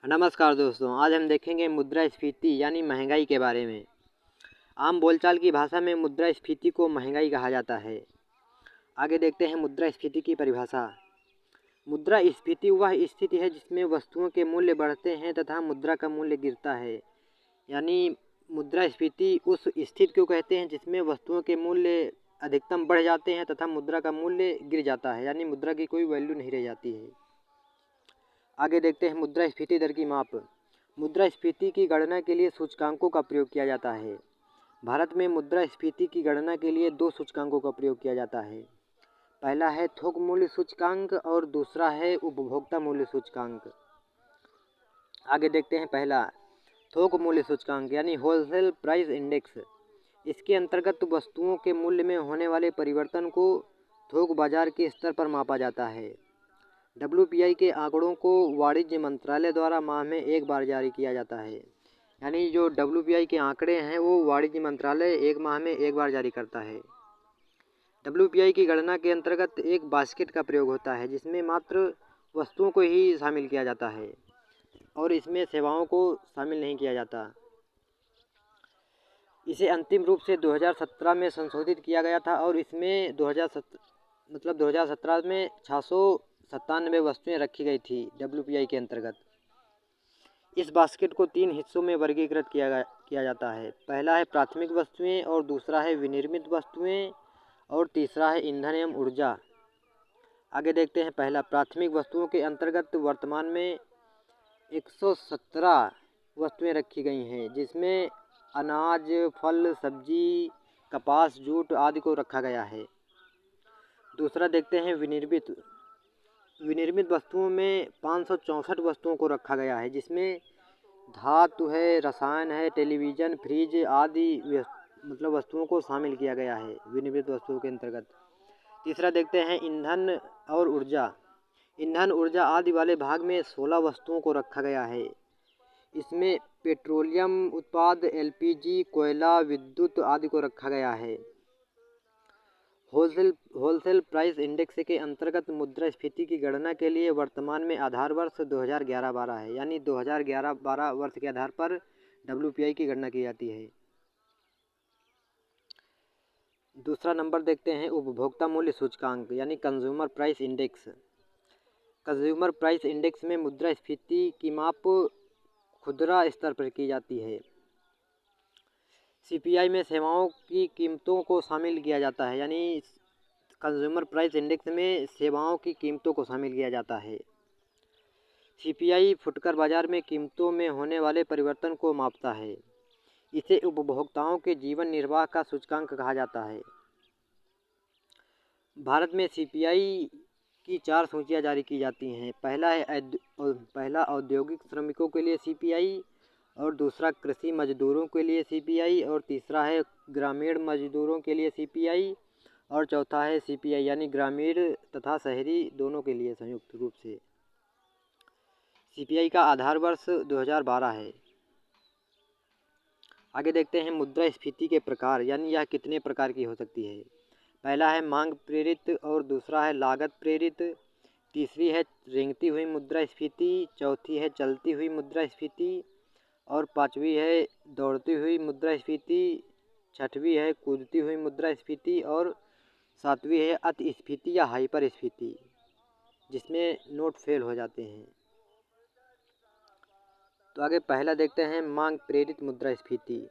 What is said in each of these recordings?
नमस्कार दोस्तों, आज हम देखेंगे मुद्रास्फीति यानी महंगाई के बारे में। आम बोलचाल की भाषा में मुद्रास्फीति को महंगाई कहा जाता है। आगे देखते हैं मुद्रास्फीति की परिभाषा। मुद्रास्फीति वह स्थिति है जिसमें वस्तुओं के मूल्य बढ़ते हैं तथा मुद्रा का मूल्य गिरता है। यानी मुद्रास्फीति उस स्थिति को कहते हैं जिसमें वस्तुओं के मूल्य अधिकतम बढ़ जाते हैं तथा मुद्रा का मूल्य गिर जाता है, यानी मुद्रा की कोई वैल्यू नहीं रह जाती है। आगे देखते हैं मुद्रास्फीति दर की माप। मुद्रास्फीति की गणना के लिए सूचकांकों का प्रयोग किया जाता है। भारत में मुद्रास्फीति की गणना के लिए दो सूचकांकों का प्रयोग किया जाता है। पहला है थोक मूल्य सूचकांक और दूसरा है उपभोक्ता मूल्य सूचकांक। आगे देखते हैं पहला थोक मूल्य सूचकांक यानी होलसेल प्राइस इंडेक्स। इसके अंतर्गत वस्तुओं के मूल्य में होने वाले परिवर्तन को थोक बाजार के स्तर पर मापा जाता है। WPI के आंकड़ों को वाणिज्य मंत्रालय द्वारा माह में एक बार जारी किया जाता है। यानी जो WPI के आंकड़े हैं वो वाणिज्य मंत्रालय एक माह में एक बार जारी करता है। WPI की गणना के अंतर्गत एक बास्केट का प्रयोग होता है जिसमें मात्र वस्तुओं को ही शामिल किया जाता है और इसमें सेवाओं को शामिल नहीं किया जाता। इसे अंतिम रूप से 2017 में संशोधित किया गया था और इसमें 2017 में 697 वस्तुएं रखी गई थी WPI के अंतर्गत। इस बास्केट को 3 हिस्सों में वर्गीकृत किया जाता है। पहला है प्राथमिक वस्तुएं और दूसरा है विनिर्मित वस्तुएं और तीसरा है ईंधन एवं ऊर्जा। आगे देखते हैं पहला प्राथमिक वस्तुओं के अंतर्गत वर्तमान में 117 वस्तुएं रखी गई हैं जिसमें अनाज, फल, सब्जी, कपास, जूट आदि को रखा गया है। दूसरा देखते हैं विनिर्मित वस्तुओं में 564 वस्तुओं को रखा गया है जिसमें धातु है, रसायन है, टेलीविज़न, फ्रिज आदि वस्तुओं को शामिल किया गया है विनिर्मित वस्तुओं के अंतर्गत। तीसरा देखते हैं ईंधन और ऊर्जा। ईंधन, ऊर्जा आदि वाले भाग में 16 वस्तुओं को रखा गया है। इसमें पेट्रोलियम उत्पाद, LPG, कोयला, विद्युत आदि को रखा गया है। होलसेल प्राइस इंडेक्स के अंतर्गत मुद्रास्फीति की गणना के लिए वर्तमान में आधार वर्ष 2011-12 है। यानी 2011-12 वर्ष के आधार पर WPI की गणना की जाती है। दूसरा नंबर देखते हैं उपभोक्ता मूल्य सूचकांक यानी consumer price index. Consumer price index में मुद्रास्फीति की माप खुदरा स्तर पर की जाती है। CPI में सेवाओं की कीमतों को शामिल किया जाता है। यानी कंज्यूमर प्राइस इंडेक्स में सेवाओं की कीमतों को शामिल किया जाता है। CPI फुटकर बाजार में कीमतों में होने वाले परिवर्तन को मापता है। इसे उपभोक्ताओं के जीवन निर्वाह का सूचकांक कहा जाता है। भारत में CPI की 4 सूचियाँ जारी की जाती हैं। पहला औद्योगिक श्रमिकों के लिए CPI और दूसरा कृषि मजदूरों के लिए CPI और तीसरा है ग्रामीण मजदूरों के लिए CPI और चौथा है CPI यानी ग्रामीण तथा शहरी दोनों के लिए संयुक्त रूप से। CPI का आधार वर्ष 2012 है। आगे देखते हैं मुद्रास्फीति के प्रकार यानी यह कितने प्रकार की हो सकती है। पहला है मांग प्रेरित और दूसरा है लागत प्रेरित, तीसरी है रेंगती हुई मुद्रास्फीति, चौथी है चलती हुई मुद्रास्फीति और पांचवी है दौड़ती हुई मुद्रास्फीति, छठवीं है कूदती हुई मुद्रास्फीति और सातवीं है अतिस्फीति या हाइपर स्फीति जिसमें नोट फेल हो जाते हैं। तो आगे पहला देखते हैं मांग प्रेरित मुद्रास्फीति।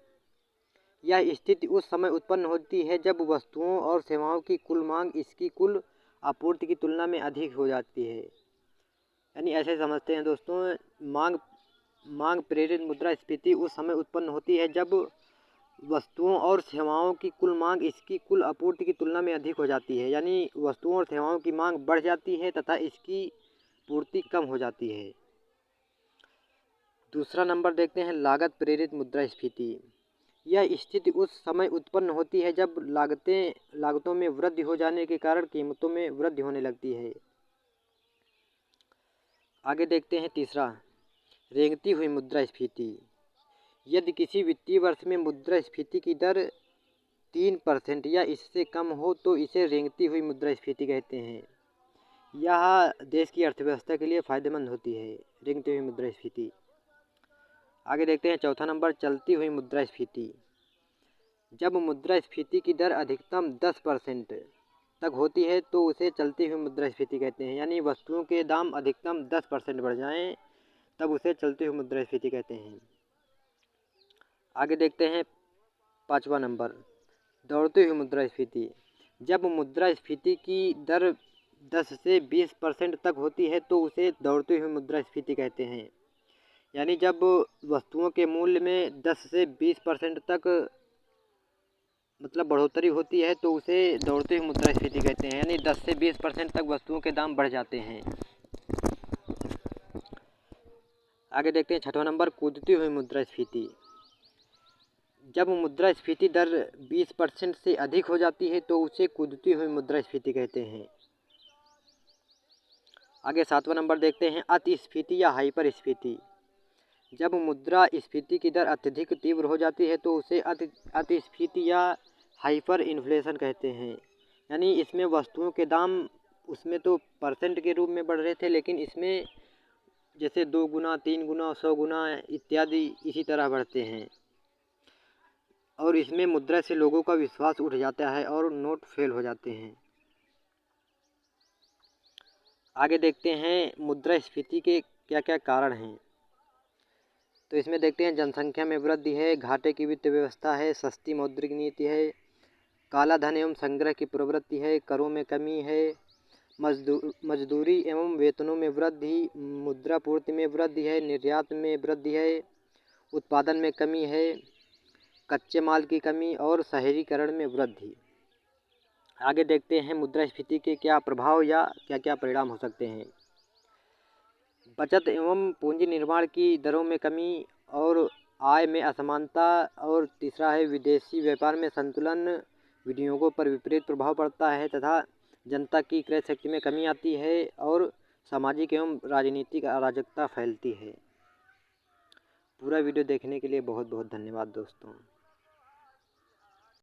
यह स्थिति उस समय उत्पन्न होती है जब वस्तुओं और सेवाओं की कुल मांग इसकी कुल आपूर्ति की तुलना में अधिक हो जाती है। यानी ऐसे समझते हैं दोस्तों, मांग प्रेरित मुद्रास्फीति उस समय उत्पन्न होती है जब वस्तुओं और सेवाओं की कुल मांग इसकी कुल आपूर्ति की तुलना में अधिक हो जाती है। यानी वस्तुओं और सेवाओं की मांग बढ़ जाती है तथा इसकी पूर्ति कम हो जाती है। दूसरा नंबर देखते हैं लागत प्रेरित मुद्रास्फीति। यह स्थिति उस समय उत्पन्न होती है जब लागतों में वृद्धि हो जाने के कारण कीमतों में वृद्धि होने लगती है। आगे देखते हैं तीसरा रेंगती हुई मुद्रास्फीति। यदि किसी वित्तीय वर्ष में मुद्रास्फीति की दर 3% या इससे कम हो तो इसे रेंगती हुई मुद्रास्फीति कहते हैं। यह देश की अर्थव्यवस्था के लिए फायदेमंद होती है रेंगती हुई मुद्रास्फीति। आगे देखते हैं चौथा नंबर, चलती हुई मुद्रास्फीति। जब मुद्रास्फीति की दर अधिकतम 10% तक होती है तो उसे चलती हुई मुद्रास्फीति कहते हैं। यानी वस्तुओं के दाम अधिकतम 10% बढ़ जाएं तब उसे चलती हुई मुद्रास्फीति कहते हैं। आगे देखते हैं पाँचवा नंबर, दौड़ती हुई मुद्रास्फीति। जब मुद्रास्फीति की दर 10 से 20% तक होती है तो उसे दौड़ती हुई मुद्रास्फीति कहते हैं। यानी जब वस्तुओं के मूल्य में 10 से 20% तक मतलब बढ़ोतरी होती है तो उसे दौड़ती हुई मुद्रास्फीति कहते हैं। यानी 10 से 20% तक वस्तुओं के दाम बढ़ जाते हैं। आगे देखते हैं छठवां नंबर, कूदती हुई मुद्रास्फीति। जब मुद्रास्फीति दर 20% से अधिक हो जाती है तो उसे कूदती हुई मुद्रास्फीति कहते हैं। आगे सातवां नंबर देखते हैं, अतिस्फीति या हाइपर स्फीति। जब मुद्रास्फीति की दर अत्यधिक तीव्र हो जाती है तो उसे अतिस्फीति या हाइपर इन्फ्लेशन कहते हैं। यानी इसमें वस्तुओं के दाम उसमें तो परसेंट के रूप में बढ़ रहे थे, लेकिन इसमें जैसे 2 गुना, 3 गुना, 100 गुना इत्यादि इसी तरह बढ़ते हैं और इसमें मुद्रा से लोगों का विश्वास उठ जाता है और नोट फेल हो जाते हैं। आगे देखते हैं मुद्रास्फीति के क्या क्या कारण हैं। तो इसमें देखते हैं जनसंख्या में वृद्धि है, घाटे की वित्त व्यवस्था है, सस्ती मौद्रिक नीति है, काला धन एवं संग्रह की प्रवृत्ति है, करों में कमी है, मजदूरी एवं वेतनों में वृद्धि, मुद्रापूर्ति में वृद्धि है, निर्यात में वृद्धि है, उत्पादन में कमी है, कच्चे माल की कमी और शहरीकरण में वृद्धि। आगे देखते हैं मुद्रास्फीति के क्या प्रभाव या क्या क्या परिणाम हो सकते हैं। बचत एवं पूंजी निर्माण की दरों में कमी और आय में असमानता, और तीसरा है विदेशी व्यापार में संतुलन, विनियोगों पर विपरीत प्रभाव पड़ता है तथा जनता की क्रय शक्ति में कमी आती है और सामाजिक एवं राजनीतिक अराजकता फैलती है। पूरा वीडियो देखने के लिए बहुत बहुत धन्यवाद दोस्तों।